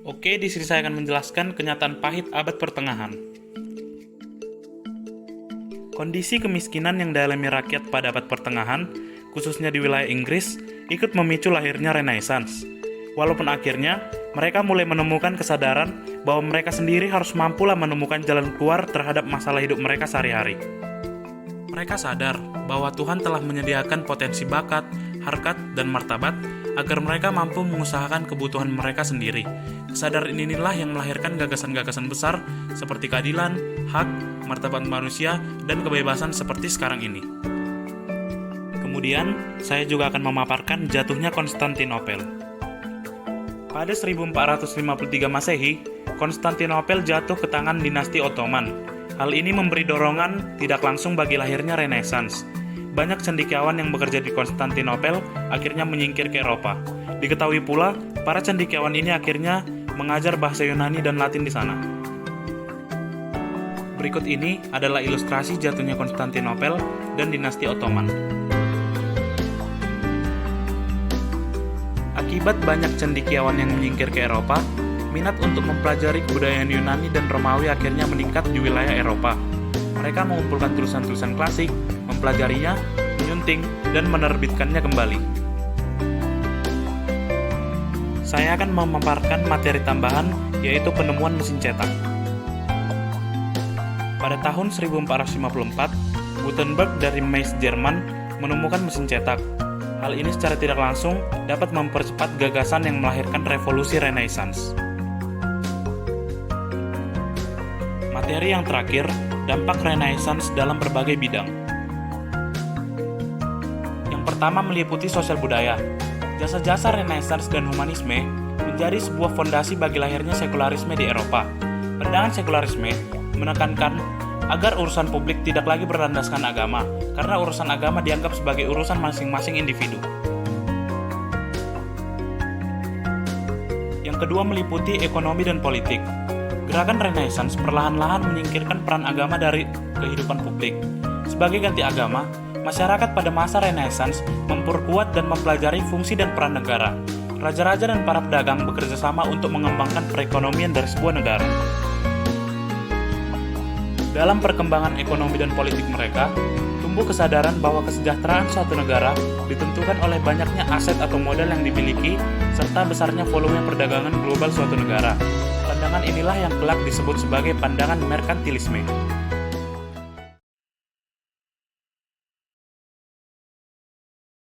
Oke, di sini saya akan menjelaskan kenyataan pahit abad pertengahan. Kondisi kemiskinan yang dialami rakyat pada abad pertengahan, khususnya di wilayah Inggris, ikut memicu lahirnya Renaissance. Walaupun akhirnya, mereka mulai menemukan kesadaran bahwa mereka sendiri harus mampulah menemukan jalan keluar terhadap masalah hidup mereka sehari-hari. Mereka sadar bahwa Tuhan telah menyediakan potensi bakat, harkat, dan martabat agar mereka mampu mengusahakan kebutuhan mereka sendiri. Kesadaran inilah yang melahirkan gagasan-gagasan besar seperti keadilan, hak, martabat manusia, dan kebebasan seperti sekarang ini. Kemudian, saya juga akan memaparkan jatuhnya Konstantinopel. Pada 1453 Masehi, Konstantinopel jatuh ke tangan dinasti Ottoman. Hal ini memberi dorongan tidak langsung bagi lahirnya Renaissance. Banyak cendekiawan yang bekerja di Konstantinopel akhirnya menyingkir ke Eropa. Diketahui pula, para cendekiawan ini akhirnya mengajar bahasa Yunani dan Latin di sana. Berikut ini adalah ilustrasi jatuhnya Konstantinopel dan dinasti Ottoman. Akibat banyak cendekiawan yang menyingkir ke Eropa, minat untuk mempelajari kebudayaan Yunani dan Romawi akhirnya meningkat di wilayah Eropa. Mereka mengumpulkan tulisan-tulisan klasik, mempelajarinya, menyunting, dan menerbitkannya kembali. Saya akan memaparkan materi tambahan, yaitu penemuan mesin cetak. Pada tahun 1454, Gutenberg dari Mainz, Jerman, menemukan mesin cetak. Hal ini secara tidak langsung dapat mempercepat gagasan yang melahirkan revolusi Renaissance. Materi yang terakhir, dampak Renaissance dalam berbagai bidang. Yang pertama meliputi sosial budaya. Jasa-jasa Renaissance dan humanisme menjadi sebuah fondasi bagi lahirnya sekularisme di Eropa. Pandangan sekularisme menekankan agar urusan publik tidak lagi berlandaskan agama, karena urusan agama dianggap sebagai urusan masing-masing individu. Yang kedua meliputi ekonomi dan politik. Gerakan Renaissance perlahan-lahan menyingkirkan peran agama dari kehidupan publik. Sebagai ganti agama, masyarakat pada masa Renaissance memperkuat dan mempelajari fungsi dan peran negara. Raja-raja dan para pedagang bekerja sama untuk mengembangkan perekonomian dari sebuah negara. Dalam perkembangan ekonomi dan politik mereka, tumbuh kesadaran bahwa kesejahteraan suatu negara ditentukan oleh banyaknya aset atau modal yang dimiliki serta besarnya volume perdagangan global suatu negara. Pandangan inilah yang kelak disebut sebagai pandangan merkantilisme.